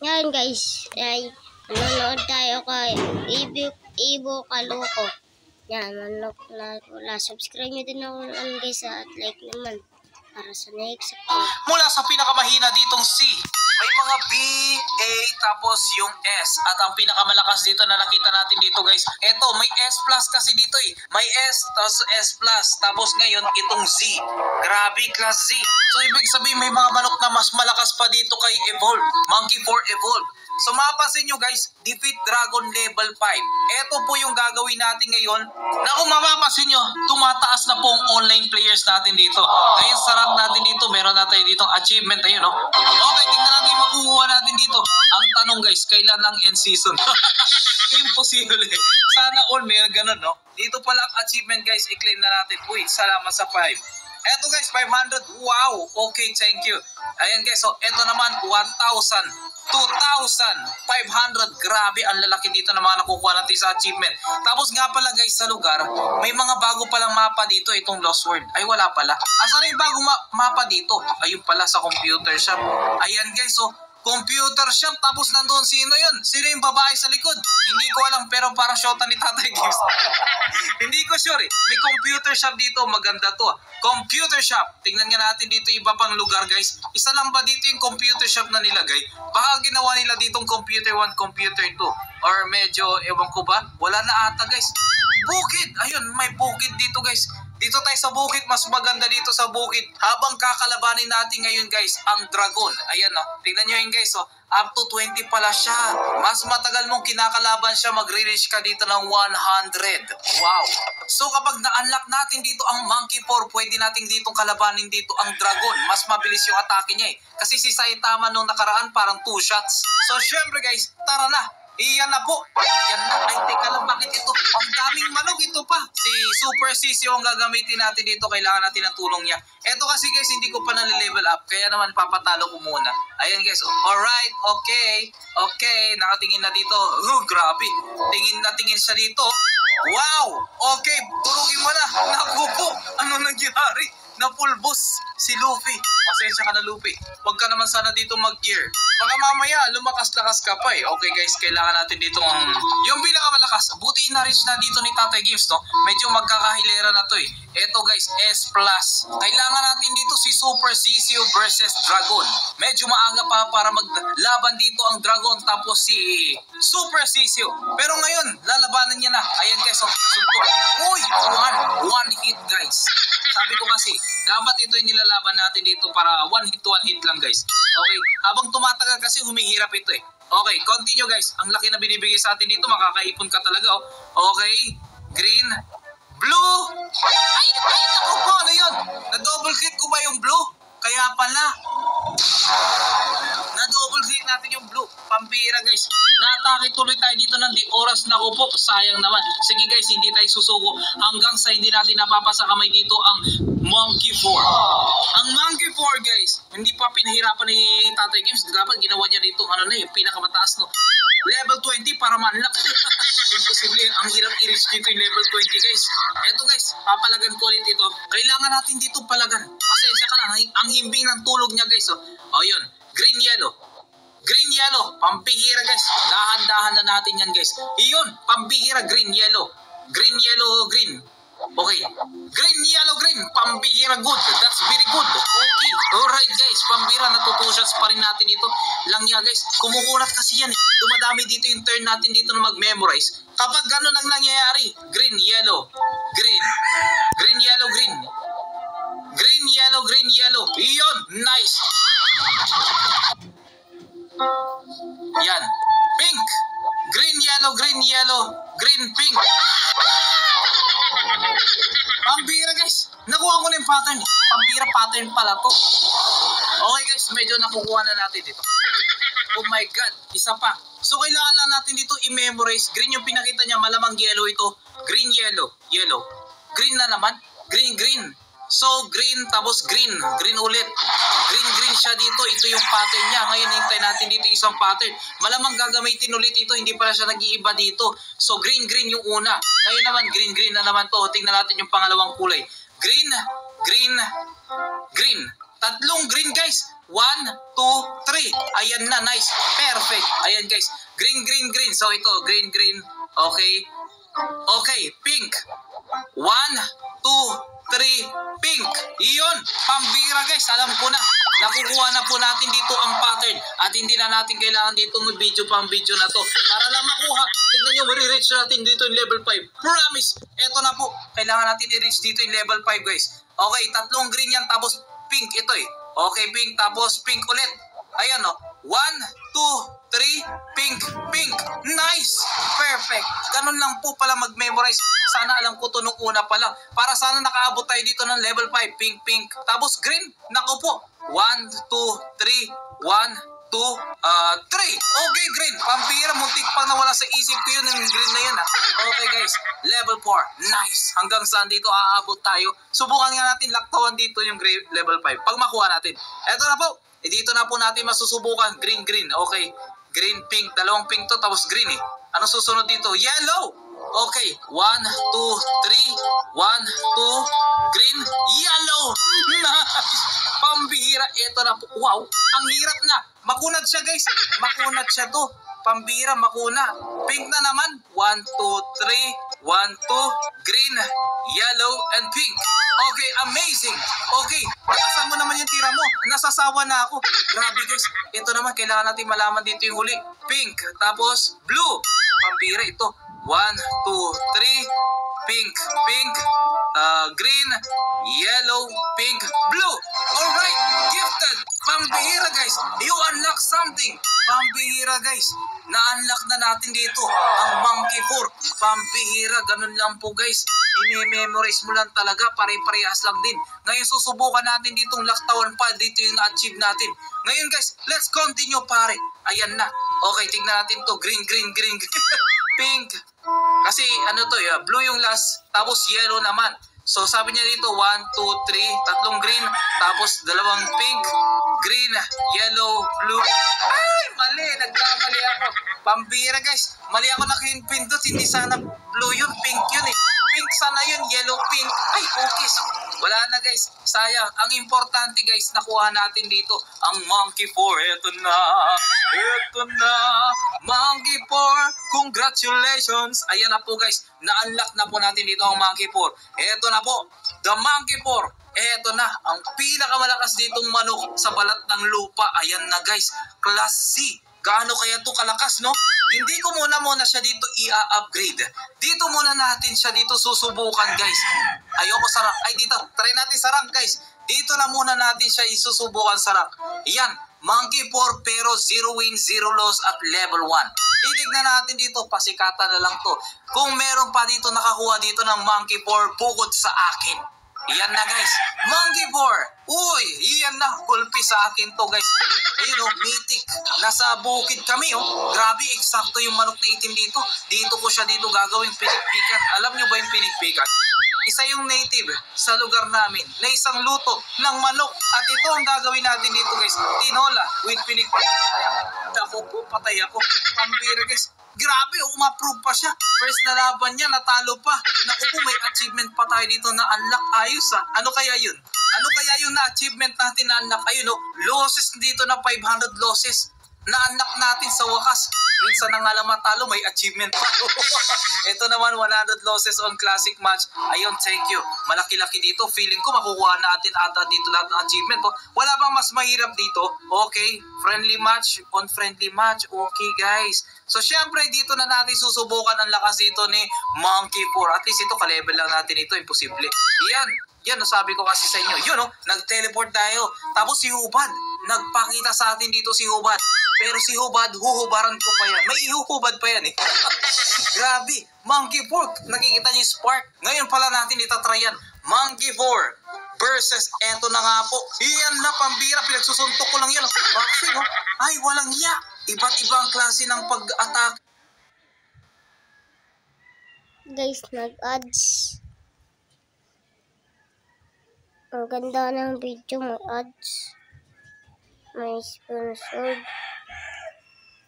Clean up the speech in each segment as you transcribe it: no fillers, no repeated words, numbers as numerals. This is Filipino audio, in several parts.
Yan guys, ay nanonood tayo kay Ibo Kaloko. Yan, subscribe nyo din ako guys at like naman para sa next episode. Mula sa pinakamahina ditong C, may mga B, A, tapos yung S. At ang pinakamalakas dito na nakita natin dito guys, eto may S plus kasi dito eh. May S, tapos S plus, tapos ngayon itong Z. Grabe, class Z. So ibig sabihin may mga manok na mas malakas pa dito kay Evolve. Monkey 4 Evolve. So mapapansin nyo guys, defeat dragon level 5. Ito po yung gagawin natin ngayon. Na kung mapapansin nyo, tumataas na pong online players natin dito. Ngayon sa rank natin dito, meron natin ditong achievement. Ayun, no? Okay, tingnan natin yung makukuha natin dito. Ang tanong guys, kailan ang end season? Imposible eh. Sana all meron ganun, no? Dito pala ang achievement guys, i-claim na natin. Uy, salamat sa 5. Eto guys, 500. Wow, okay, thank you. Ayan guys, so eto naman, 1,000, 2,500. Grabe, ang lalaki dito na mga nakukuha natin sa achievement. Tapos nga pala guys, sa lugar, may mga bago palang mapa dito, itong Lost World. Ay, wala pala. Asan yung bagong mapa dito? Ayun pala sa computer shop. Ayan guys, so computer shop, tapos nandun sino yun? Sino yung babae sa likod? Hindi ko alam, pero parang shota ni Tatay Gibbs. Hindi ko sure eh. May computer shop dito, maganda to. Computer shop. Tingnan nga natin dito iba pang lugar guys. Isa lang ba dito yung computer shop na nilagay? Baka ginawa nila ditong computer 1, computer 2. Or medyo, ewan ko ba? Wala na ata guys. Bukid! Ayun, may bukid dito guys. Dito tayo sa bukid, mas maganda dito sa bukid. Habang kakalabanin natin ngayon guys, ang dragon. Ayan o, tingnan nyo yun guys o. Up to 20 pala siya. Mas matagal mong kinakalaban siya, magre-reach ka dito ng 100. Wow. So kapag na-unlock natin dito ang Monkey 4, pwede natin ditong kalabanin dito ang dragon. Mas mabilis yung atake niya eh. Kasi si Saitama nung nakaraan parang 2 shots. So syempre guys, tara na. Iyan na po. Iyan na. Ay, teka lang, bakit ito? Ang daming manok ito pa. Si Super Sisyo ang gagamitin natin dito. Kailangan natin ng tulong niya. Ito kasi guys, hindi ko pa nale-level up. Kaya naman papatalo ko muna. Ayan guys. Alright, okay. Okay, nakatingin na dito. Grabe. Tingin na tingin siya dito. Wow! Okay, durugin mo na. Naku po. Ano nangyari? Napulbos si Luffy. Pasensya ka na Luffy. Huwag ka naman sana dito mag-gear. Baka mamaya lumakas-lakas ka pa eh. Okay guys, kailangan natin dito yung pinakamalakas. Buti na-reach na dito ni Tatay Gibbs, no? Medyo magkakahilera na to eh. Eto guys, S+. Kailangan natin dito si Super Sisyo versus Dragon. Medyo maaga pa para maglaban dito ang Dragon tapos si Super Sisyo. Pero ngayon, lalabanan niya na. Ayan guys, so, uy! One hit guys. Sabi ko kasi, dapat ito yung nilalaban natin dito para one hit lang guys. Okay, habang tumatagal kasi humihirap ito eh. Okay, continue guys. Ang laki na binibigay sa atin dito, makakaipon ka talaga oh. Okay, green, blue. Ay, naku po, ano yun? Na-double click ko ba yung blue? Kaya pala. Na-double click natin yung blue. Pampira guys. Natake tuloy tayo dito ng di oras na po. Sayang naman. Sige guys, hindi tayo susuko hanggang sa hindi natin napapasa kamay dito ang Monkey 4. Ang Monkey 4 guys, hindi pa pinahirapan ni Tatay Gibbs. Dapat ginawa niya dito ano na yung pinakamataas no. Level 20 para ma-unlock. Imposible. Ang hirap i-reach dito yung level 20 guys. Eto guys, papalagan ko ulit ito. Kailangan natin dito palagan. Pasensya ka na. Ang himbing ng tulog niya guys. O yun. Green, yellow. Green, yellow. Pampihira guys. Dahan-dahan na natin yan guys. Iyon. Pampihira. Green, yellow. Green, yellow, green. Okay. Green, yellow, green. Pambihira, good. That's very good. Okay. Alright guys. Pambihira, natutusyas pa rin natin ito. Lang niya guys. Kumukulat kasi yan. Dumadami dito yung turn natin dito na mag-memorize. Kapag gano'n ang nangyayari. Green, yellow, green. Green, yellow, green. Green, yellow, green, yellow. Iyon. Nice. Yan. Pink. Green, yellow, green, yellow. Green, pink. Pambira guys. Nakuha ko na yung pattern. Pambira pattern pala to. Okay guys, medyo nakukuha na natin dito. Oh my god, isa pa. So kailangan lang natin dito i-memorize. Green yung pinakita niya, malamang yellow ito. Green, yellow, yellow. Green na naman. Green, green. So green, tapos green. Green ulit. Green, green siya dito. Ito yung pattern niya. Ngayon hintay natin dito isang pattern. Malamang gagamitin ulit ito. Hindi pala siya nag-iiba dito. So green, green yung una. Ngayon naman, green, green na naman to. Tingnan natin yung pangalawang kulay. Green, green, green. Tatlong green guys. 1, 2, 3. Ayan na, nice. Perfect. Ayan guys. Green, green, green. So ito, green, green. Okay. Okay, pink. 1, 2, 3, pink. Iyon, pambira guys. Alam ko na. Nakukuha na po natin dito ang pattern. At hindi na natin kailangan dito mag-video pang video na to. Para lang makuha. Tignan nyo, marireach natin dito yung level 5. Promise. Ito na po. Kailangan natin i-reach dito yung level 5 guys. Okay, tatlong green yan. Tapos pink ito eh. Okay, pink. Tapos pink ulit. Ayan o. 1, 2, 3, pink, pink. Nice! Perfect. Ganun lang po pala mag-memorize. Sana alam ko to nung una pa lang. Para sana nakaabot tayo dito ng level 5. Pink, pink. Tapos green. Naku po. 1, 2, 3. 1, 2, 3. Okay, green. Pampira, muntik pang nawala sa isip ko yun yung green na yun. Okay guys, level 4. Nice. Hanggang saan dito aabot tayo. Subukan nga natin laktawan dito yung level 5. Pag makuha natin. Eto na po. Dito na po natin masusubukan. Green, green. Okay. Green, pink. Dalawang pink to tapos green eh. Ano susunod dito? Yellow. Okay. 1, 2, 3. 1, 2. Green. Yellow. Nice. Pambihira. Ito na po. Wow. Ang hirap na. Makunat siya guys. Makunat siya to. Pambihira. Makuna. Pink na naman. 1, 2, 3. 1, 2. Green. Yellow. And pink. Okay. Amazing. Okay. Nakasan mo naman yung tira mo. Nasasawa na ako. Grabe guys. Ito naman. Kailangan natin malaman dito yung huli. Pink. Tapos blue. Pambihira ito. 1, 2, 3. Pink. Pink. Green, yellow, pink, blue. Alright, gifted. Pambihira guys. You unlock something. Pambihira guys. Na-unlock na natin dito ang Monkey 4. Pambihira. Ganun lang po guys. I-memorize mo lang talaga. Pare-parehas lang din. Ngayon susubukan natin ditong laktawan pa. Dito yung na-achieve natin. Ngayon guys, let's continue pare. Ayan na. Okay, tignan natin to. Green, green, green, green. Pink. Kasi ano to, blue yung last. Tapos yellow naman. So sabi niya dito 1, 2, 3, tatlong green, tapos dalawang pink, green, yellow, blue. Ay, mali, nagkamali ako. Pambira guys, mali ako nakipindot, hindi sana blue yun, pink yun eh. Pink sana yun, yellow, pink. Ay, cookies. Wala na guys, sayang. Ang importante guys, nakuha natin dito ang Monkey 4. Ito na, ito na, Monkey 4. Congratulations. Ayan na po guys, na-unlock na po natin dito ang Monkey 4. Ito na po, the Monkey 4. Ito na, ang pinakamalakas ditong manok sa balat ng lupa. Ayan na guys, Class C. Gaano kaya to kalakas, no? Hindi ko muna siya dito i-upgrade. Dito muna natin siya dito susubukan, guys. Ayoko sa rank. Ay, dito. Try natin sa rank, guys. Dito na muna natin siya isusubukan sa rank. Yan. Monkey 4 pero 0 win, 0 loss at level 1. Titignan natin dito. Pasikatan na lang to. Kung meron pa dito nakakuha dito ng Monkey 4 bukod sa akin. Yan na guys, Monkey 4. Uy, yan na, gulpi sa akin to guys. Ayun o, mythic. Nasa bukid kami oh. Grabe, eksakto yung manok na itim dito. Dito ko siya dito gagawing pinikpikan. Alam nyo ba yung pinikpikan? Isa yung native sa lugar namin na isang luto ng manok. At ito ang gagawin natin dito guys. Tinola with pinikpikan. Ako po, patay ako. Pambira guys. Grabe, uma-approve pa siya. First na laban niya, natalo pa. Naku po, may achievement pa tayo dito na unlock. Ayos Ano kaya yun? Ano kaya yung na-achievement natin na unlock? Ayun losses dito na 500 losses. Na-unlock natin sa wakas. Minsan na nga lang matalo, may achievement pa. Ito naman, 100 losses on classic match. Ayun, thank you. Malaki-laki dito. Feeling ko makukuha natin ata dito lahat ng achievement. Wala bang mas mahirap dito? Okay, friendly match on friendly match. Okay, guys. So, syempre, dito na natin susubukan ang lakas dito ni Monkey 4. At least ito, ka-level lang natin ito. Imposible. Yan, sabi ko kasi sa inyo. Yun, nag-teleport tayo. Tapos si Hubad, nagpakita sa atin dito si Hubad. Pero si Hubad, huhubaran ko pa yan. May ihuhubad pa yan eh. Grabe, Monkey 4. Nakikita niyo yung spark. Ngayon pala natin itatryan. Monkey 4 versus eto na nga po. Iyan na, pambira. Pinagsusuntok ko lang yan. Bakit, Ay, walang iya. Iba't ibang klase ng pag-attack. Guys, nag-ads. Ang ganda ng video, may ads. May sponsor.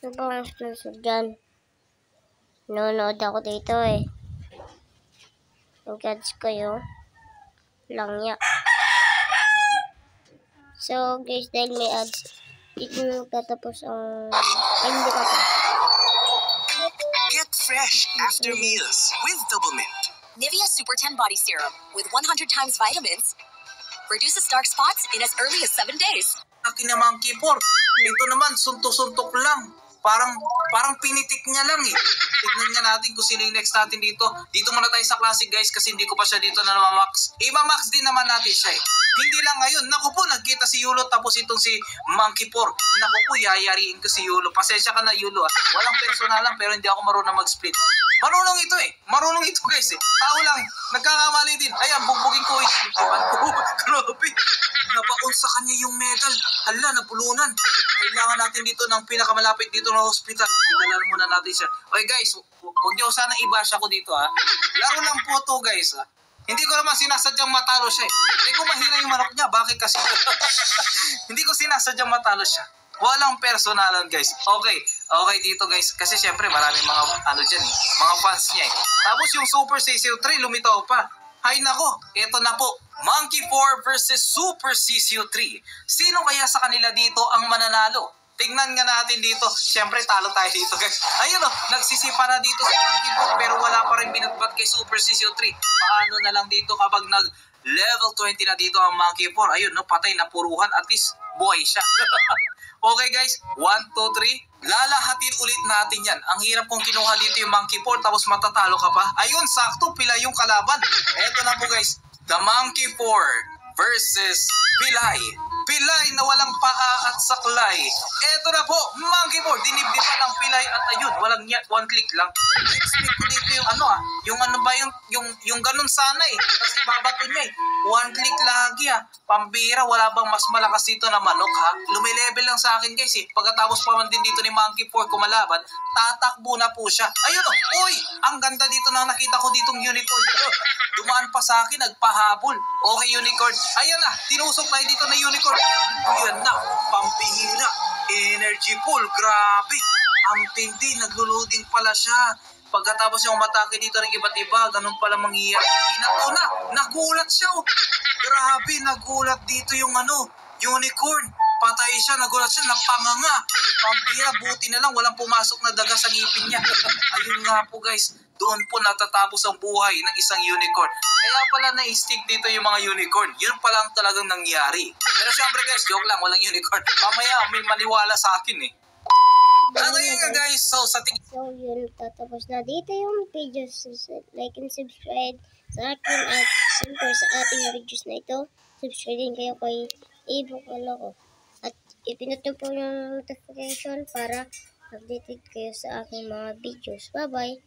Ano ba ang sponsor dyan? Nanonood ako dito eh. Nag-ads kayo. Langya. So guys, dahil may ads, dito na tatapos ang... Ay, hindi ka pa. Get fresh after meals with Double Mint. Nivea Super 10 Body Serum with 100 times vitamins reduces dark spots in as early as 7 days. Akin na Monkey 4. Ito naman, suntok-suntok lang. Parang pinitik niya lang eh. Tignan nga natin kung sino yung next natin dito. Dito muna tayo sa Classic guys kasi hindi ko pa siya dito na namamax. Ima-max din naman natin siya eh. Hindi lang ngayon. Naku po, nagkita si Yulo tapos itong si Monkey 4. Naku po, yayariin ko si Yulo. Pasensya ka na Yulo ah. Walang personalan pero hindi ako marunong mag-split. Marunong ito eh. Marunong ito guys eh. Tao lang. Nagkakamali din. Ayan, bugbugin ko eh. Grabe. Nabaon sa kanya yung medal. Hala, napulunan. Kailangan natin dito ng pinakamalapit dito na hospital. Idala muna natin siya. Okay guys, huwag niyo sana i-bash ako dito ha. Laro lang po to guys ha. Hindi ko naman sinasadyang matalo siya eh. Hindi ko mahina yung manok niya. Bakit kasi? Hindi ko sinasadyang matalo siya. Walang personalan guys. Okay dito guys. Kasi syempre maraming mga ano dyan eh. Mga fans niya eh. Tapos yung Super CCU 3 lumitaw pa. Hay nako, eto na po. Monkey 4 versus Super CCU 3. Sino kaya sa kanila dito ang mananalo? Tingnan nga natin dito. Siyempre, talo tayo dito guys. Ayun o, nagsisipa na dito sa Monkey 4 pero wala pa rin binatbat kay Super CCU 3. Paano na lang dito kapag nag level 20 na dito ang Monkey 4? Ayun no, patay na puruhan. At least, buhay siya. Okay guys, 1, 2, 3. Lalahatin ulit natin yan. Ang hirap kung kinuha dito yung Monkey 4 tapos matatalo ka pa. Ayun, sakto, pila yung kalaban. Eto na po guys, the Monkey 4 versus Pilay. Pilay na walang paa at saklay. Eto na po, Monkey 4. Dinibdiban ng Pilay at ayun, walang one click lang. Expect ko dito yung ano yung ano ba yung ganun sana eh. Kasi babato niya eh. One click lagi Pambira, wala bang mas malakas dito na manok ha? Lumilevel lang sa akin guys eh. Pagkatapos pa man din dito ni Monkey 4 kumalaban, tatakbo na po siya. Ayun uy, ang ganda dito na nakita ko ditong unicorn. Dumaan pa sa akin, nagpahabol. Okay unicorn. Ayun tinusok tayo dito na unicorn. Yan na, pampihira. Energy pool, grabe. Ang tindi, naglo-loading pala siya. Pagkatapos yung matake dito ng iba't iba, ganun pala mangyayari. Nagulat siya. Grabe, nagulat dito yung unicorn. Patay siya, nagulat siya, napanganga. Pampira, buti na lang, walang pumasok na daga sa ngipin niya. Ayun nga po guys, doon po natatapos ang buhay ng isang unicorn. Kaya pala na-stick dito yung mga unicorn. Yun pa lang talagang nangyari. Pero syempre guys, joke lang, walang unicorn. Mamaya may maniwala sa akin eh. Ano yun nga guys, so yun, tatapos na dito yung videos. Like and subscribe sa akin at siyempre sa ating videos na ito. Subscribe din kayo kay Ibo Kaloko. At ipinot po yung notification para updated kayo sa aking mga videos. Bye-bye!